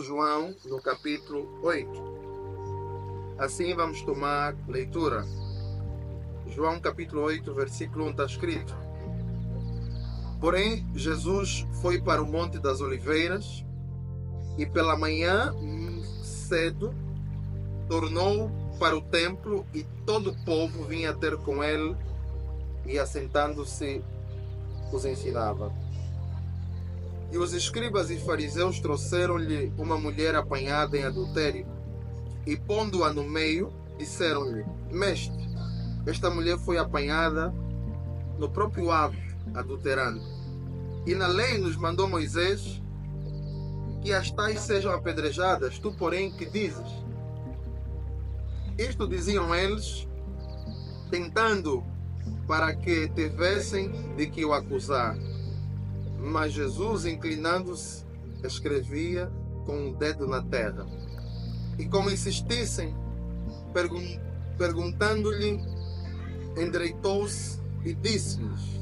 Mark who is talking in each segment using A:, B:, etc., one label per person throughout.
A: João, no capítulo 8. Assim vamos tomar leitura. João capítulo 8, versículo 1 está escrito: Porém, Jesus foi para o Monte das Oliveiras e pela manhã cedo tornou para o templo e todo o povo vinha ter com ele e assentando-se os ensinava. E os escribas e fariseus trouxeram-lhe uma mulher apanhada em adultério e pondo-a no meio, disseram-lhe: Mestre, esta mulher foi apanhada no próprio ato, adulterando. E na lei nos mandou Moisés que as tais sejam apedrejadas. Tu, porém, que dizes? Isto diziam eles, tentando para que tivessem de que o acusar. Mas Jesus, inclinando-se, escrevia com o dedo na terra. E como insistissem, perguntando-lhe, endireitou-se e disse-lhes: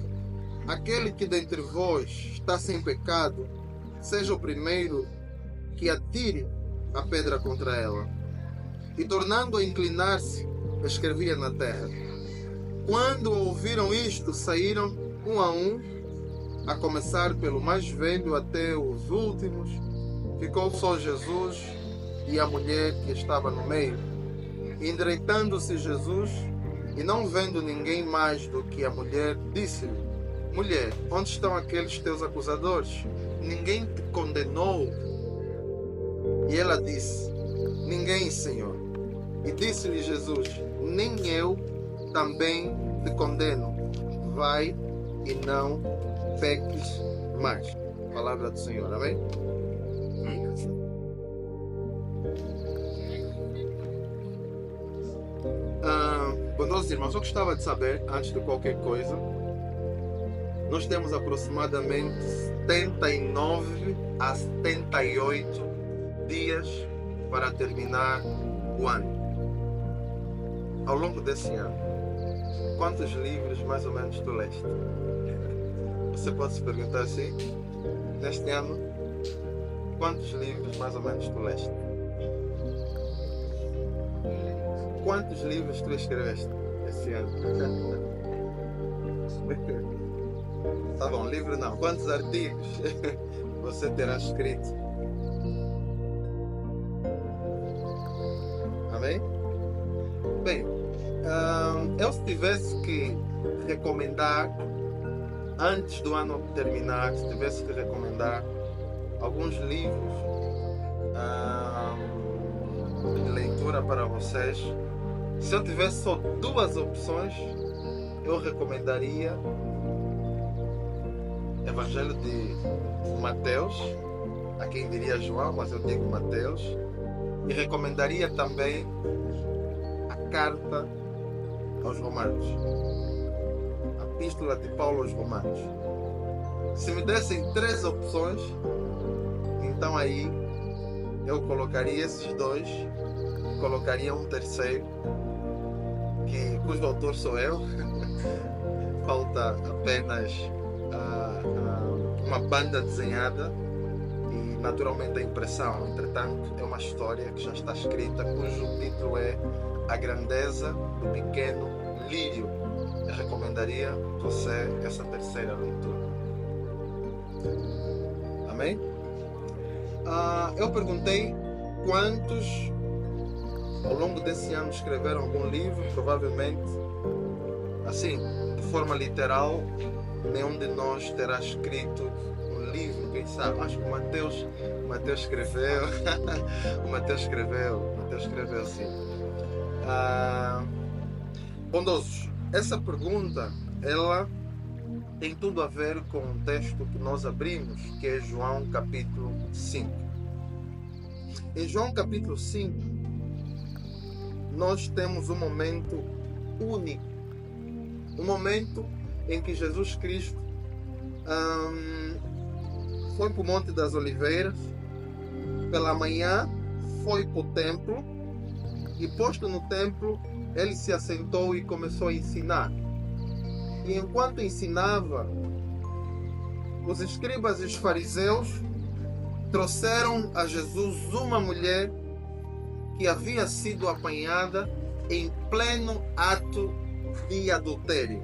A: Aquele que dentre vós está sem pecado, seja o primeiro que atire a pedra contra ela. E tornando a inclinar-se, escrevia na terra. Quando ouviram isto, saíram um, a começar pelo mais velho até os últimos. Ficou só Jesus e a mulher que estava no meio. Endireitando-se Jesus, e não vendo ninguém mais do que a mulher, disse-lhe: Mulher, onde estão aqueles teus acusadores? Ninguém te condenou? E ela disse: Ninguém, Senhor. E disse-lhe Jesus: Nem eu também te condeno. Vai e não peques mais. Palavra do Senhor, amém? Bondosos irmãos, eu gostava de saber, antes de qualquer coisa, nós temos aproximadamente 79 a 78 dias para terminar o ano. Ao longo desse ano, quantos livros mais ou menos tu leste? Você pode se perguntar assim: neste ano, quantos livros mais ou menos tu leste? Quantos livros tu escreveste esse ano? Tá bom, livro não. Quantos artigos você terá escrito? Amém? Bem, eu se tivesse que recomendar, antes do ano terminar, se tivesse que recomendar alguns livros de leitura para vocês, se eu tivesse só duas opções, eu recomendaria Evangelho de Mateus, a quem diria João, mas eu digo Mateus, e recomendaria também a carta aos Romanos, a epístola de Paulo aos Romanos. Se me dessem três opções, então aí eu colocaria esses dois, colocaria um terceiro, cujo autor sou eu. Falta apenas uma banda desenhada e naturalmente a impressão. Entretanto, é uma história que já está escrita, cujo título é A Grandeza do Pequeno Lírio. Eu recomendaria você essa terceira leitura. Amém? Eu perguntei quantos ao longo desse ano escreveram algum livro. Provavelmente, assim, de forma literal, nenhum de nós terá escrito um livro, quem sabe? Acho que o Mateus escreveu. o Mateus escreveu sim. Bondosos, essa pergunta, ela tem tudo a ver com o texto que nós abrimos, que é João capítulo 5. Em João capítulo 5, nós temos um momento único, um momento em que Jesus Cristo foi para o Monte das Oliveiras, pela manhã foi para o templo e, posto no templo, ele se assentou e começou a ensinar. E enquanto ensinava, os escribas e os fariseus trouxeram a Jesus uma mulher que havia sido apanhada em pleno ato de adultério.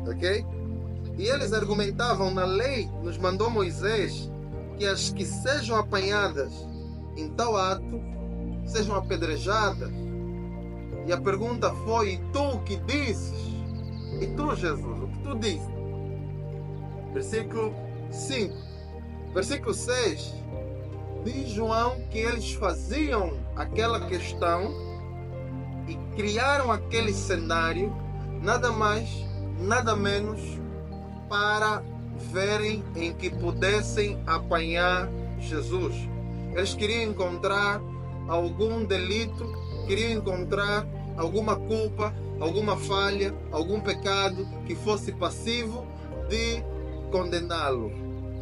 A: Ok? E eles argumentavam, na lei nos mandou Moisés que as que sejam apanhadas em tal ato sejam apedrejadas. E a pergunta foi: e tu o que dizes? E tu, Jesus, o que tu dizes? Versículo 5. Versículo 6 diz João que eles faziam aquela questão e criaram aquele cenário, nada mais, nada menos, para verem em que pudessem apanhar Jesus. Eles queriam encontrar algum delito, queriam encontrar alguma culpa, alguma falha, algum pecado que fosse passivo de condená-lo.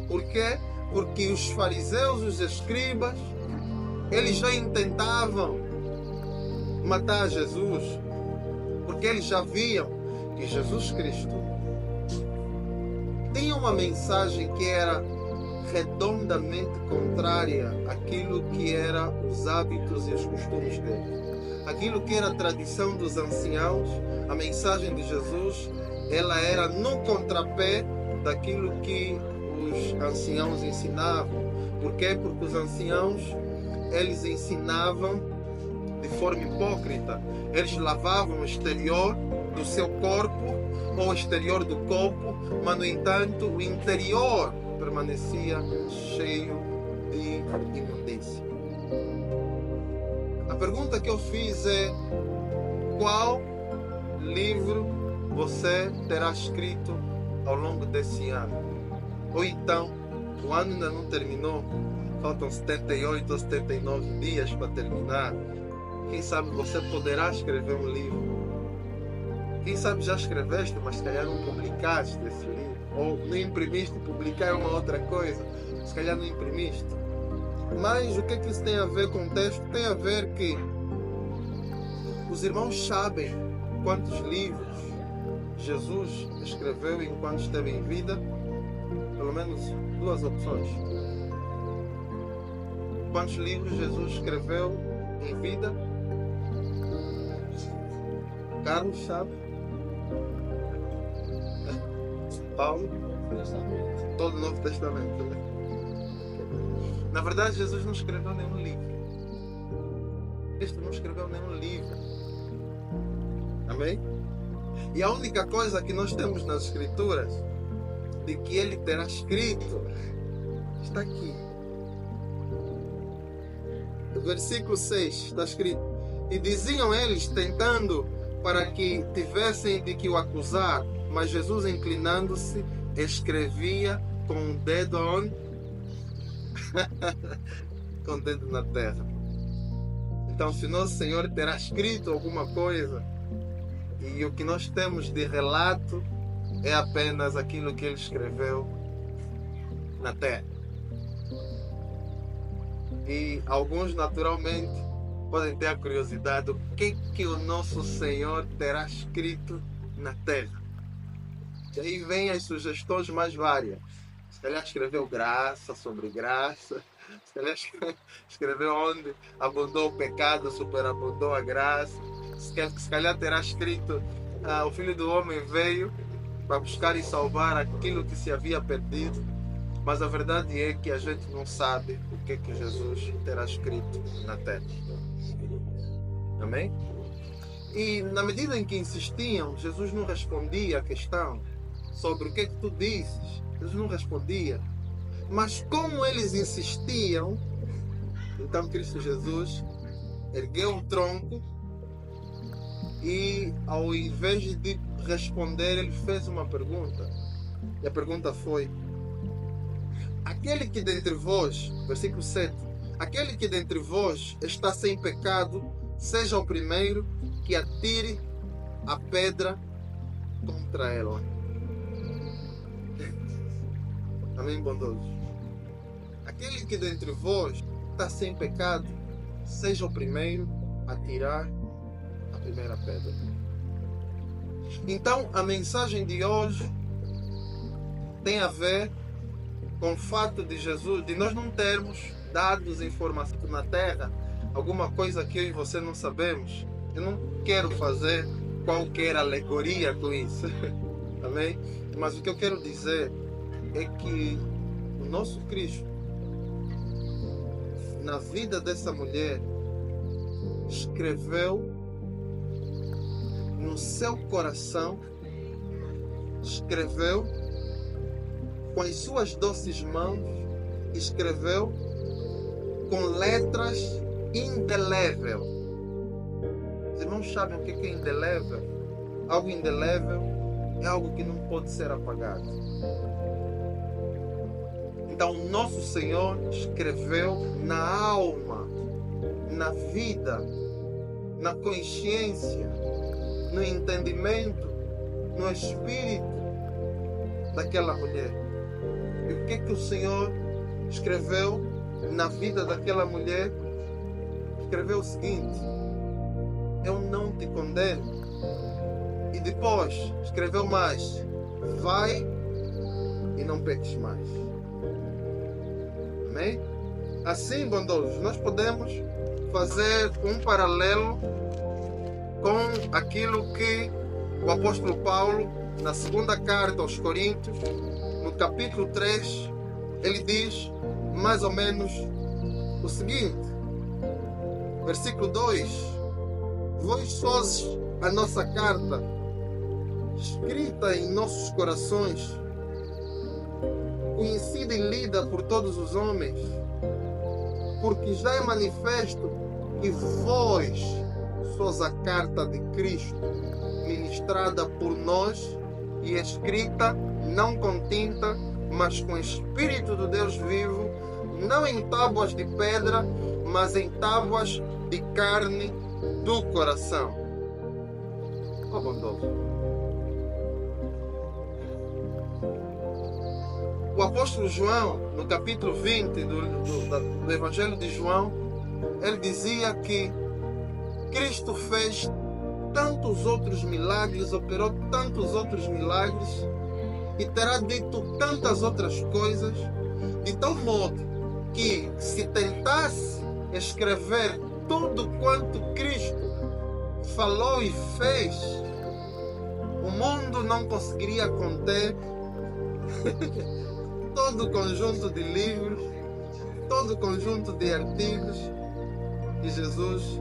A: Por quê? Porque os fariseus, os escribas, eles já intentavam matar Jesus, porque eles já viam que Jesus Cristo tinha uma mensagem que era redondamente contrária àquilo que eram os hábitos e os costumes dele. Aquilo que era a tradição dos anciãos, a mensagem de Jesus, ela era no contrapé daquilo que os anciãos ensinavam. Por quê? Porque os anciãos, eles ensinavam de forma hipócrita. Eles lavavam o exterior do seu corpo ou o exterior do corpo, mas no entanto o interior permanecia cheio de imundícia. A pergunta que eu fiz é: qual livro você terá escrito ao longo desse ano? Ou então, o ano ainda não terminou, faltam 78 ou 79 dias para terminar. Quem sabe você poderá escrever um livro. Quem sabe já escreveste, mas se calhar não publicaste esse livro. Ou não imprimiste, publicar é uma outra coisa. Se calhar não imprimiste. Mas o que é que isso tem a ver com o texto? Tem a ver que os irmãos sabem quantos livros Jesus escreveu enquanto esteve em vida. Pelo menos duas opções. Quantos livros Jesus escreveu em vida? Carlos sabe? Paulo? Todo o Novo Testamento, né? Na verdade, Jesus não escreveu nenhum livro. Cristo não escreveu nenhum livro. Amém? E a única coisa que nós temos nas Escrituras de que ele terá escrito está aqui. No versículo 6 está escrito: e diziam eles, tentando para que tivessem de que o acusar, mas Jesus, inclinando-se, escrevia com o dedo onde? Com o dedo na terra. Então, se nosso Senhor terá escrito alguma coisa, e o que nós temos de relato é apenas aquilo que ele escreveu na terra. E alguns, naturalmente, podem ter a curiosidade: o que o nosso Senhor terá escrito na terra? E aí vem as sugestões mais várias. Se calhar escreveu graça sobre graça. Se calhar escreveu onde abundou o pecado, superabundou a graça. Se calhar terá escrito: o Filho do Homem veio para buscar e salvar aquilo que se havia perdido. Mas a verdade é que a gente não sabe o que Jesus terá escrito na terra. Amém? E na medida em que insistiam, Jesus não respondia a questão sobre o que tu dizes. Jesus não respondia. Mas como eles insistiam, então Cristo Jesus ergueu o tronco e, ao invés de responder, ele fez uma pergunta. E a pergunta foi: aquele que dentre vós, versículo 7, aquele que dentre vós está sem pecado, seja o primeiro que atire a pedra contra ela. Amém, bondosos? Aquele que dentre vós está sem pecado, seja o primeiro a tirar a primeira pedra. Então, a mensagem de hoje tem a ver com o fato de Jesus, de nós não termos dados e informação na Terra, alguma coisa que eu e você não sabemos. Eu não quero fazer qualquer alegoria com isso. Amém? Mas o que eu quero dizer é que o nosso Cristo, na vida dessa mulher, escreveu no seu coração, escreveu com as suas doces mãos, escreveu com letras indelével. Os irmãos sabem o que é indelével? Algo indelével é algo que não pode ser apagado. Então, nosso Senhor escreveu na alma, na vida, na consciência, no entendimento, no espírito daquela mulher. E o que o Senhor escreveu na vida daquela mulher? Escreveu o seguinte: eu não te condeno. E depois escreveu mais: vai e não peques mais. Amém? Assim, bondosos, nós podemos fazer um paralelo com aquilo que o apóstolo Paulo, na segunda carta aos Coríntios, no capítulo 3, ele diz mais ou menos o seguinte, versículo 2: vós sois a nossa carta, escrita em nossos corações, conhecida e lida por todos os homens, porque já é manifesto que vós sois a carta de Cristo, ministrada por nós e escrita não com tinta, mas com o Espírito do Deus vivo, não em tábuas de pedra, mas em tábuas de carne do coração. Oh, bondoso. O apóstolo João, no capítulo 20 do Evangelho de João, ele dizia que Cristo fez tantos outros milagres, operou tantos outros milagres e terá dito tantas outras coisas, de tal modo que se tentasse escrever tudo quanto Cristo falou e fez, o mundo não conseguiria conter todo o conjunto de livros, todo o conjunto de artigos de Jesus,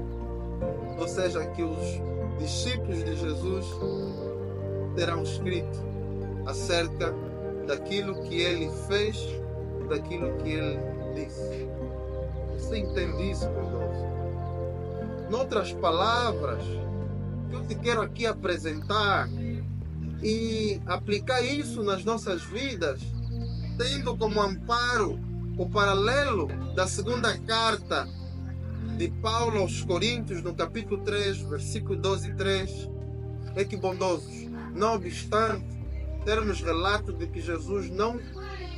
A: ou seja, que os discípulos de Jesus terão escrito acerca daquilo que ele fez, daquilo que ele disse. Você entende isso, bondoso? Noutras palavras, que eu te quero aqui apresentar e aplicar isso nas nossas vidas, tendo como amparo o paralelo da segunda carta de Paulo aos Coríntios, no capítulo 3, versículo 12 e 3, é que, bondosos, não obstante termos relato de que Jesus não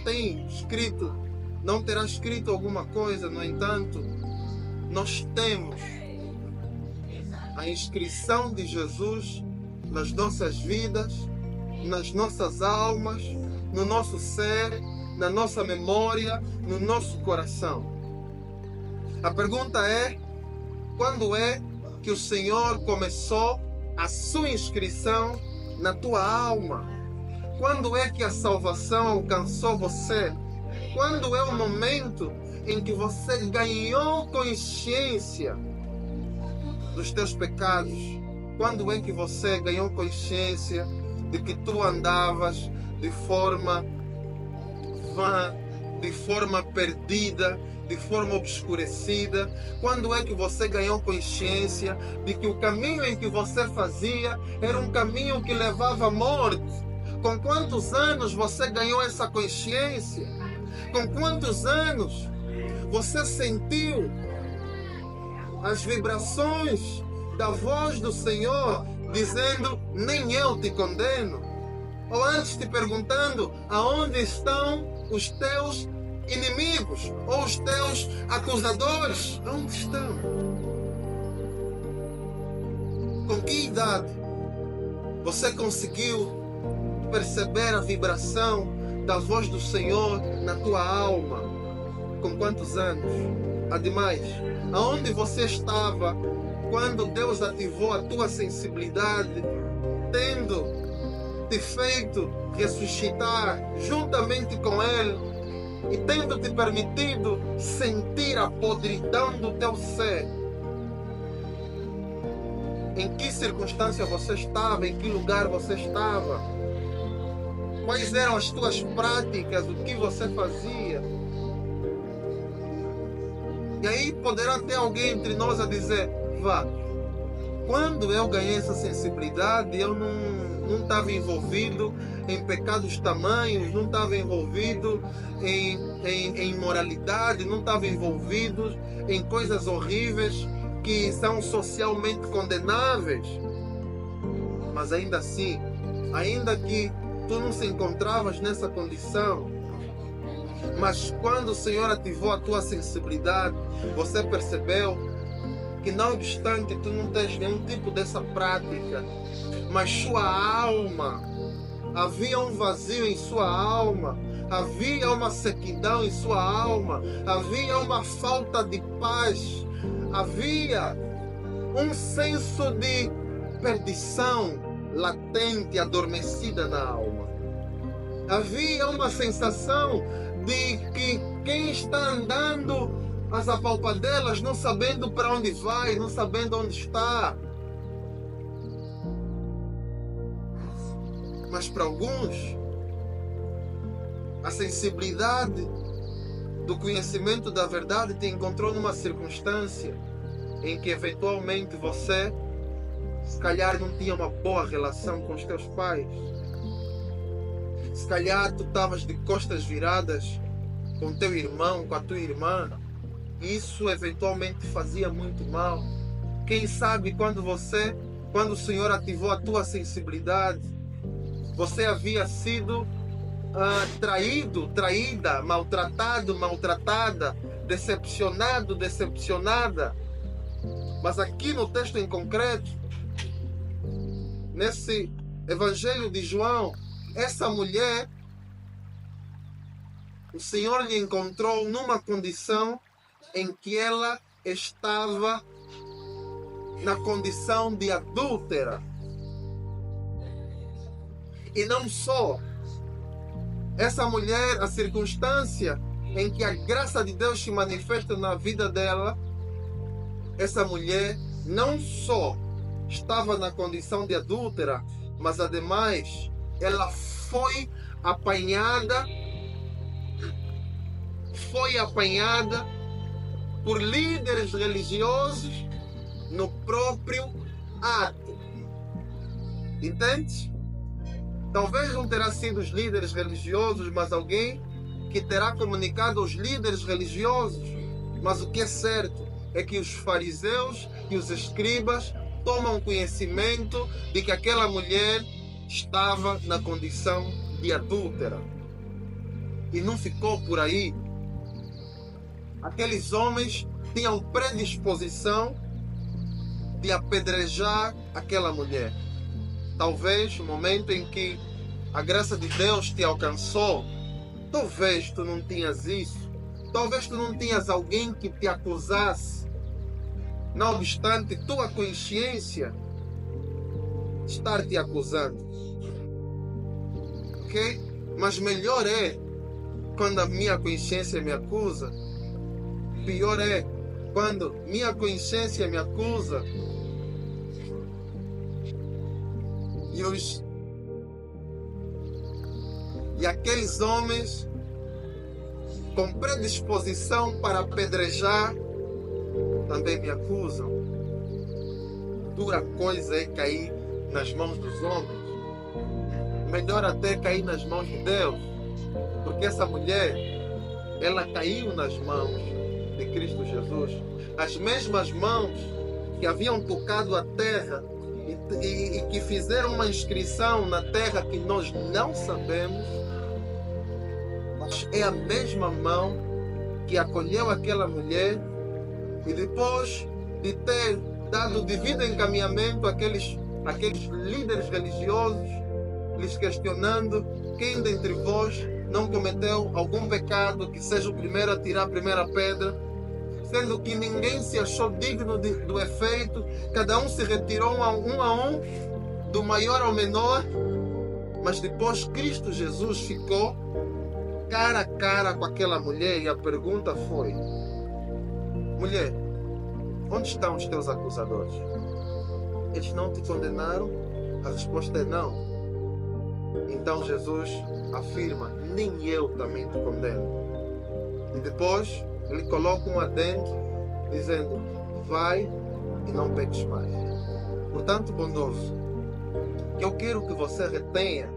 A: tem escrito, não terá escrito alguma coisa, no entanto, nós temos a inscrição de Jesus nas nossas vidas, nas nossas almas, no nosso ser, na nossa memória, no nosso coração. A pergunta é: quando é que o Senhor começou a sua inscrição na tua alma? Quando é que a salvação alcançou você? Quando é o momento em que você ganhou consciência dos teus pecados? Quando é que você ganhou consciência de que tu andavas de forma vã, de forma perdida, de forma obscurecida? Quando é que você ganhou consciência de que o caminho em que você fazia era um caminho que levava à morte? Com quantos anos você ganhou essa consciência? Com quantos anos você sentiu as vibrações da voz do Senhor dizendo: nem eu te condeno? Ou antes te perguntando: aonde estão os teus inimigos ou os teus acusadores? Onde estão? Com que idade você conseguiu perceber a vibração da voz do Senhor na tua alma? Com quantos anos? Ademais, aonde você estava quando Deus ativou a tua sensibilidade, tendo te feito ressuscitar juntamente com Ele e tendo te permitido sentir a podridão do teu ser? Em que circunstância você estava? Em que lugar você estava? Quais eram as tuas práticas? O que você fazia? E aí poderá ter alguém entre nós a dizer: vá, quando eu ganhei essa sensibilidade, eu não estava envolvido em pecados tamanhos, não estava envolvido em imoralidade, não estava envolvido em coisas horríveis que são socialmente condenáveis. Mas ainda assim, ainda que tu não se encontravas nessa condição, mas quando o Senhor ativou a tua sensibilidade, você percebeu que, não obstante tu não tens nenhum tipo dessa prática, mas sua alma, havia um vazio em sua alma, havia uma sequidão em sua alma, havia uma falta de paz, havia um senso de perdição latente, adormecida na alma. Havia uma sensação de que quem está andando às apalpadelas, não sabendo para onde vai, não sabendo onde está. Mas para alguns, a sensibilidade do conhecimento da verdade te encontrou numa circunstância em que eventualmente você, se calhar, não tinha uma boa relação com os teus pais. Se calhar tu estavas de costas viradas com teu irmão, com a tua irmã. Isso eventualmente fazia muito mal. Quem sabe quando o Senhor ativou a tua sensibilidade, você havia sido traído, traída, maltratado, maltratada, decepcionado, decepcionada. Mas aqui no texto em concreto, nesse Evangelho de João, essa mulher, o Senhor lhe encontrou numa condição em que ela estava na condição de adúltera. E não só. Essa mulher, a circunstância em que a graça de Deus se manifesta na vida dela, essa mulher não só estava na condição de adúltera, mas ademais ela foi apanhada por líderes religiosos no próprio ato. Entende? Talvez não terá sido os líderes religiosos, mas alguém que terá comunicado aos líderes religiosos. Mas o que é certo é que os fariseus e os escribas tomam conhecimento de que aquela mulher estava na condição de adúltera. E não ficou por aí. Aqueles homens tinham predisposição de apedrejar aquela mulher. Talvez no momento em que a graça de Deus te alcançou, talvez tu não tinhas isso. Talvez tu não tinhas alguém que te acusasse. Não obstante tua consciência estar te acusando. Ok? Mas melhor é quando a minha consciência me acusa. Pior é quando minha consciência me acusa e aqueles homens com predisposição para apedrejar também me acusam. Dura coisa é cair nas mãos dos homens. Melhor até cair nas mãos de Deus, porque essa mulher, ela caiu nas mãos de Cristo Jesus. As mesmas mãos que haviam tocado a terra e que fizeram uma inscrição na terra que nós não sabemos, mas é a mesma mão que acolheu aquela mulher e depois de ter dado devido encaminhamento àqueles líderes religiosos, lhes questionando: quem dentre vós não cometeu algum pecado, que seja o primeiro a tirar a primeira pedra, sendo que ninguém se achou digno do efeito, cada um se retirou um a um, do maior ao menor, mas depois Cristo Jesus ficou cara a cara com aquela mulher e a pergunta foi: mulher, onde estão os teus acusadores? Eles não te condenaram? A resposta é não. Então Jesus afirma: nem eu também te condeno. E depois ele coloca um adendo dizendo: vai e não peques mais. Portanto, bondoso, que eu quero que você retenha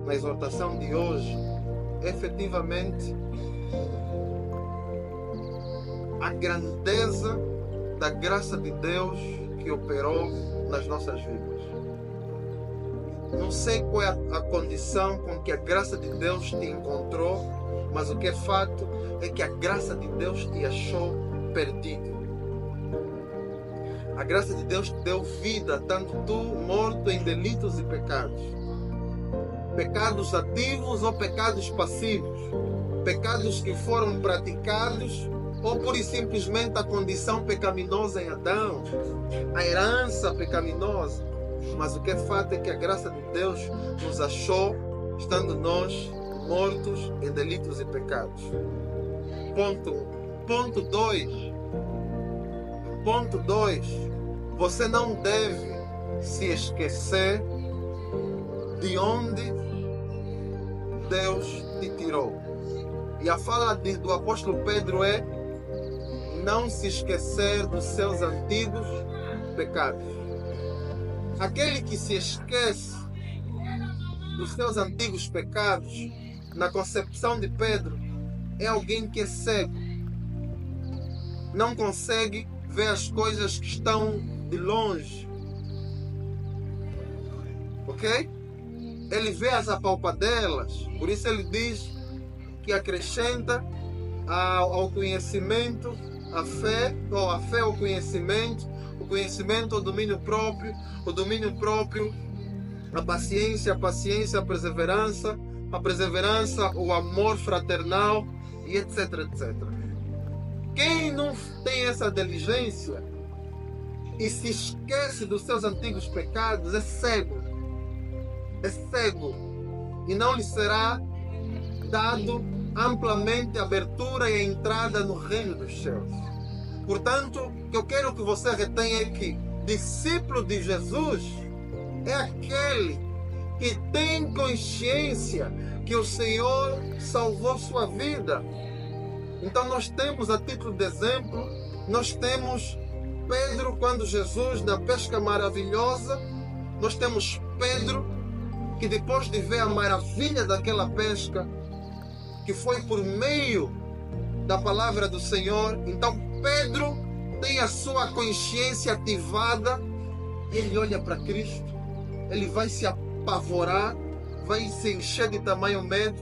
A: na exortação de hoje efetivamente a grandeza da graça de Deus que operou nas nossas vidas. Não sei qual é a condição com que a graça de Deus te encontrou, mas o que é fato é que a graça de Deus te achou perdido. A graça de Deus te deu vida, tanto tu morto em delitos e pecados. Pecados ativos ou pecados passivos. Pecados que foram praticados ou pura e simplesmente a condição pecaminosa em Adão, a herança pecaminosa. Mas o que é fato é que a graça de Deus nos achou, estando nós mortos em delitos e pecados. Ponto 1. Ponto 2. Você não deve se esquecer de onde Deus te tirou. E a fala do apóstolo Pedro é: não se esquecer dos seus antigos pecados. Aquele que se esquece dos seus antigos pecados, na concepção de Pedro, é alguém que é cego. Não consegue ver as coisas que estão de longe. Ok? Ele vê as apalpadelas. Por isso ele diz que acrescenta ao conhecimento a fé, ou a fé ao conhecimento, o conhecimento ao domínio próprio, o domínio próprio a paciência a perseverança o amor fraternal e etc, etc. Quem não tem essa diligência e se esquece dos seus antigos pecados é cego. É cego. E não lhe será dado amplamente a abertura e a entrada no reino dos céus. Portanto, o que eu quero que você retenha é que discípulo de Jesus é aquele que tem consciência que o Senhor salvou sua vida. Então nós temos, a título de exemplo, nós temos Pedro quando Jesus, na pesca maravilhosa, nós temos Pedro que depois de ver a maravilha daquela pesca, que foi por meio da palavra do Senhor, então Pedro tem a sua consciência ativada e ele olha para Cristo, ele vai se apavorar, vai se encher de tamanho medo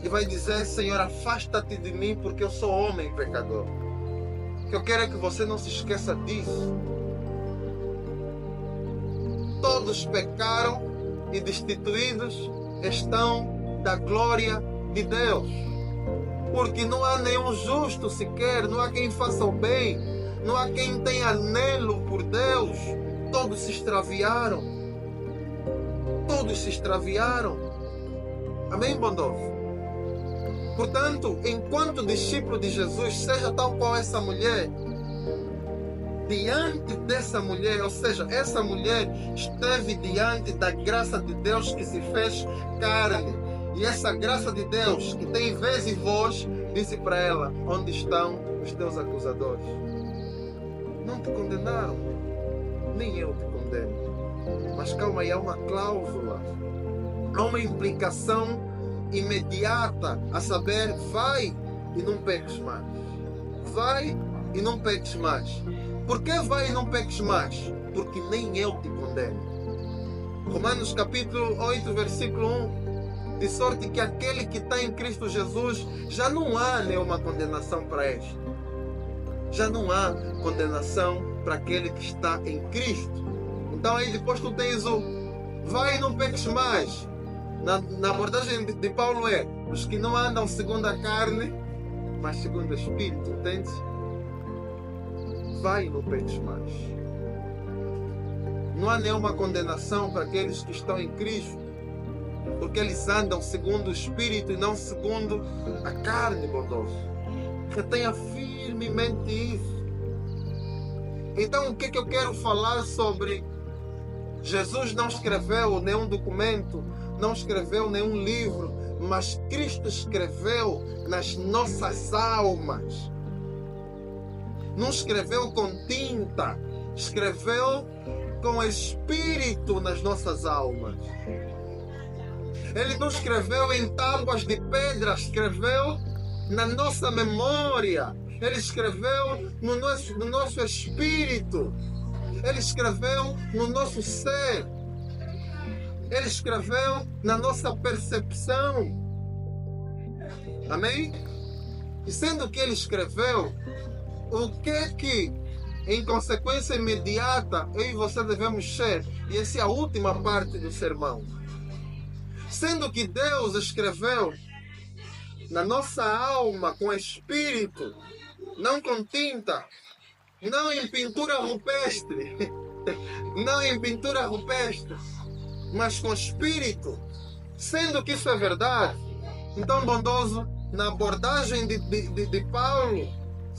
A: e vai dizer: Senhor, afasta-te de mim porque eu sou homem pecador. O que eu quero é que você não se esqueça disso. Todos pecaram e destituídos estão da glória de Deus. Porque não há nenhum justo sequer, não há quem faça o bem, não há quem tenha anelo por Deus. Todos se extraviaram. Todos se extraviaram. Amém, bondoso? Portanto, enquanto discípulo de Jesus, seja tal qual essa mulher, diante dessa mulher, ou seja, essa mulher esteve diante da graça de Deus que se fez carne. E essa graça de Deus, que tem vez e voz, disse para ela: onde estão os teus acusadores? Não te condenaram, nem eu te condeno. Mas calma aí, há uma cláusula, há uma implicação imediata, a saber: vai e não peques mais. Vai e não peques mais. Por que vai e não peques mais? Porque nem eu te condeno. Romanos capítulo 8, versículo 1. De sorte que aquele que está em Cristo Jesus, já não há nenhuma condenação para este. Já não há condenação para aquele que está em Cristo. Então aí depois tu tens o vai e não peques mais. Na abordagem de Paulo é: Os que não andam segundo a carne, mas segundo o Espírito, entende? Vai e não peques mais. Não há nenhuma condenação para aqueles que estão em Cristo, porque eles andam segundo o Espírito e não segundo a carne, bondoso. Retenha firmemente isso. Então, o que eu quero falar sobre? Jesus não escreveu nenhum documento, não escreveu nenhum livro, mas Cristo escreveu nas nossas almas. Não escreveu com tinta, escreveu com Espírito nas nossas almas. Ele não escreveu em tábuas de pedra, escreveu na nossa memória. Ele escreveu no nosso espírito. Ele escreveu no nosso ser. Ele escreveu na nossa percepção. Amém? E sendo que ele escreveu, o que em consequência imediata eu e você devemos ser? E essa é a última parte do sermão. Sendo que Deus escreveu na nossa alma com espírito, não com tinta, não em pintura rupestre, não em pintura rupestre, mas com espírito. Sendo que isso é verdade, então, bondoso, na abordagem de Paulo,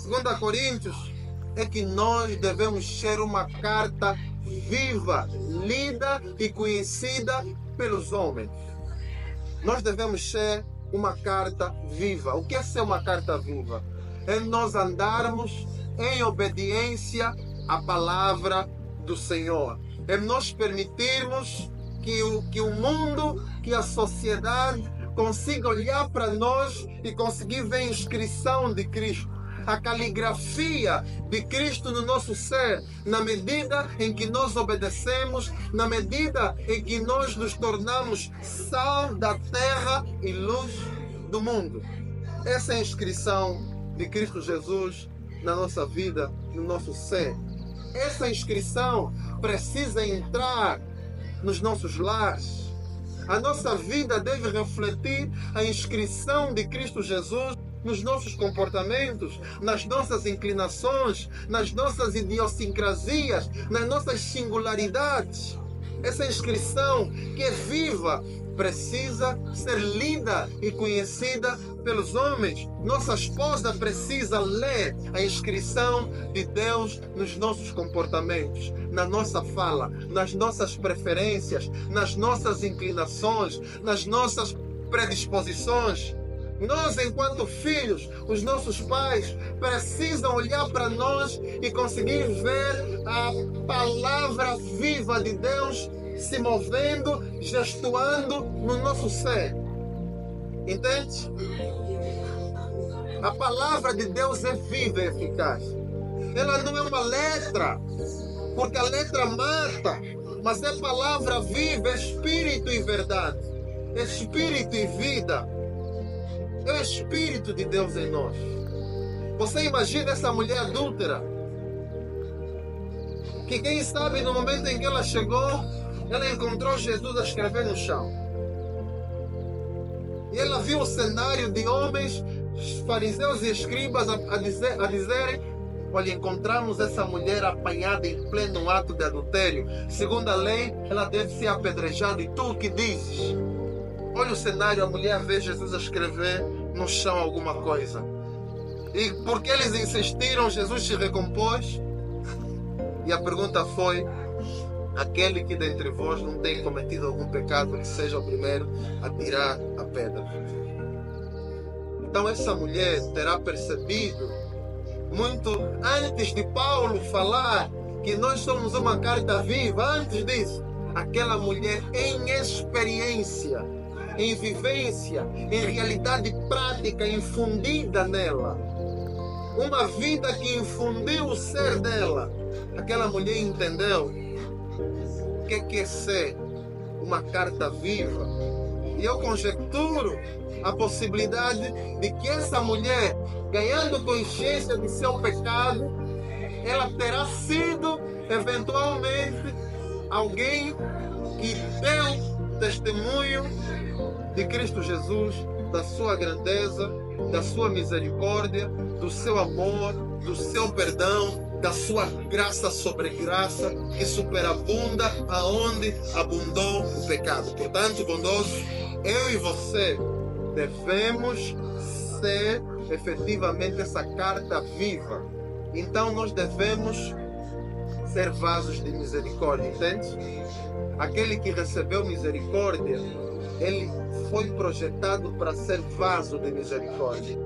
A: 2 Coríntios, é que nós devemos ser uma carta viva, lida e conhecida pelos homens. Nós devemos ser uma carta viva. O que é ser uma carta viva? É nós andarmos em obediência à palavra do Senhor. É nós permitirmos que o mundo, que a sociedade consiga olhar para nós e conseguir ver a inscrição de Cristo, a caligrafia de Cristo no nosso ser, na medida em que nós obedecemos, na medida em que nós nos tornamos sal da terra e luz do mundo. Essa é a inscrição de Cristo Jesus na nossa vida, no nosso ser. Essa inscrição precisa entrar nos nossos lares. A nossa vida deve refletir a inscrição de Cristo Jesus nos nossos comportamentos, nas nossas inclinações, nas nossas idiosincrasias, nas nossas singularidades. Essa inscrição que é viva precisa ser lida e conhecida pelos homens. Nossa esposa precisa ler a inscrição de Deus nos nossos comportamentos, na nossa fala, nas nossas preferências, nas nossas inclinações, nas nossas predisposições. Nós, enquanto filhos, os nossos pais precisam olhar para nós e conseguir ver a palavra viva de Deus se movendo, gestuando no nosso ser. Entende? A palavra de Deus é viva e eficaz. Ela não é uma letra, porque a letra mata, mas é palavra viva, é espírito e verdade, é espírito e vida. É o Espírito de Deus em nós. Você imagina essa mulher adúltera, que quem sabe no momento em que ela chegou, ela encontrou Jesus a escrever no chão. E ela viu o cenário de homens, fariseus e escribas a dizerem: olha, encontramos essa mulher apanhada em pleno ato de adultério. Segundo a lei, ela deve ser apedrejada. E tu o que dizes? Olha o cenário, a mulher vê Jesus a escrever no chão alguma coisa. E porque eles insistiram, Jesus se recompôs. E a pergunta foi: aquele que dentre vós não tem cometido algum pecado, que seja o primeiro a tirar a pedra. Então essa mulher terá percebido, muito antes de Paulo falar que nós somos uma carta viva, antes disso, aquela mulher em experiência, em vivência, em realidade prática infundida nela, uma vida que infundiu o ser dela, aquela mulher entendeu o que é ser uma carta viva. E eu conjecturo a possibilidade de que essa mulher, ganhando consciência de seu pecado, ela terá sido eventualmente alguém que deu testemunho de Cristo Jesus, da sua grandeza, da sua misericórdia, do seu amor, do seu perdão, da sua graça sobre graça, que superabunda aonde abundou o pecado. Portanto, bondoso, eu e você devemos ser efetivamente essa carta viva. Então nós devemos ser vasos de misericórdia, entende? Aquele que recebeu misericórdia, ele foi projetado para ser vaso de misericórdia.